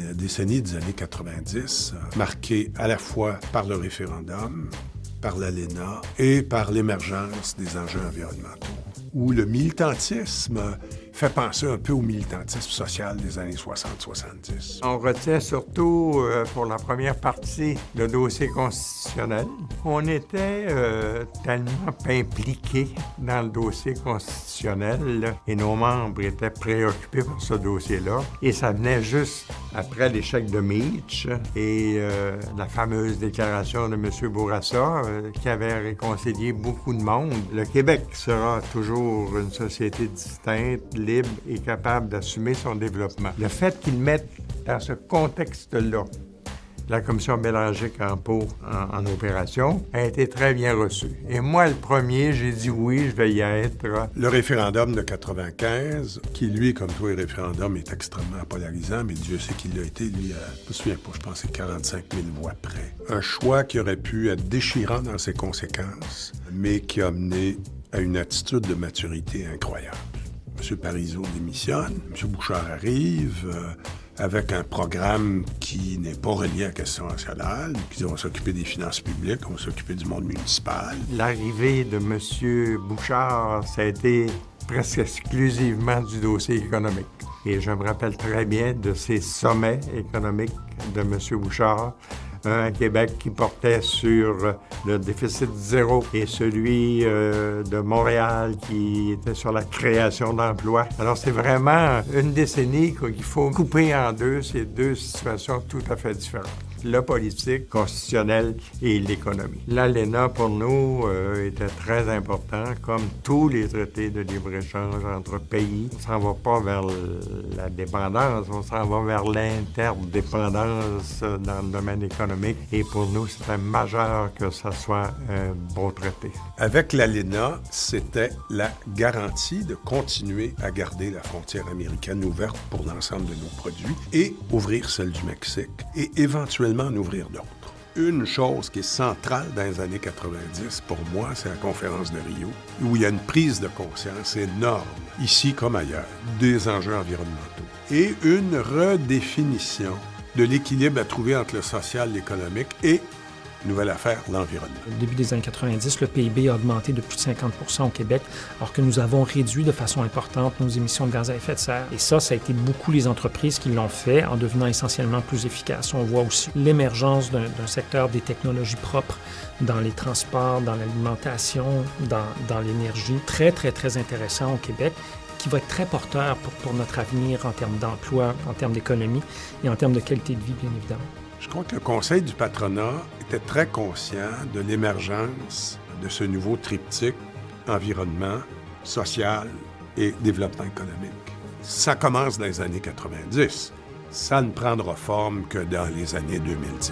la décennie des années 90, marquée à la fois par le référendum, par l'ALENA et par l'émergence des enjeux environnementaux, où le militantisme fait penser un peu au militantisme social des années 60-70. On retient surtout, pour la première partie, le dossier constitutionnel. On était tellement impliqués dans le dossier constitutionnel là, et nos membres étaient préoccupés par ce dossier-là. Et ça venait juste après l'échec de Meach et la fameuse déclaration de M. Bourassa qui avait réconcilié beaucoup de monde. Le Québec sera toujours une société distincte, libre et capable d'assumer son développement. Le fait qu'ils mettent dans ce contexte-là la commission Bélanger-Campeau en opération a été très bien reçu. Et moi, le premier, j'ai dit oui, je vais y être. Le référendum de 95, qui lui, comme tous les référendums, est extrêmement polarisant, mais Dieu sait qu'il l'a été, lui, je me souviens pas, je pense que c'est 45 000 voix près. Un choix qui aurait pu être déchirant dans ses conséquences, mais qui a mené à une attitude de maturité incroyable. M. Parizeau démissionne, M. Bouchard arrive avec un programme qui n'est pas relié à la question nationale, qui dit on va s'occuper des finances publiques, on va s'occuper du monde municipal. L'arrivée de M. Bouchard, ça a été presque exclusivement du dossier économique. Et je me rappelle très bien de ces sommets économiques de M. Bouchard. Un à Québec qui portait sur le déficit zéro et celui de Montréal qui était sur la création d'emplois. Alors, c'est vraiment une décennie qu'il faut couper en deux, ces deux situations tout à fait différentes. Le politique, constitutionnel et l'économie. L'ALENA, pour nous, était très important, comme tous les traités de libre-échange entre pays. On ne s'en va pas vers la dépendance, on s'en va vers l'interdépendance dans le domaine économique. Et pour nous, c'était majeur que ça soit un bon traité. Avec l'ALENA, c'était la garantie de continuer à garder la frontière américaine ouverte pour l'ensemble de nos produits et ouvrir celle du Mexique et éventuellement en ouvrir d'autres. Une chose qui est centrale dans les années 90, pour moi, c'est la conférence de Rio, où il y a une prise de conscience énorme, ici comme ailleurs, des enjeux environnementaux et une redéfinition de l'équilibre à trouver entre le social, l'économique et, nouvelle affaire, l'environnement. Au début des années 90, le PIB a augmenté de plus de 50 % au Québec, alors que nous avons réduit de façon importante nos émissions de gaz à effet de serre. Et ça a été beaucoup les entreprises qui l'ont fait en devenant essentiellement plus efficaces. On voit aussi l'émergence d'un secteur des technologies propres dans les transports, dans l'alimentation, dans l'énergie. Très, très, très intéressant au Québec, qui va être très porteur pour notre avenir en termes d'emploi, en termes d'économie et en termes de qualité de vie, bien évidemment. Je crois que le Conseil du patronat était très conscient de l'émergence de ce nouveau triptyque environnement, social et développement économique. Ça commence dans les années 90. Ça ne prendra forme que dans les années 2010.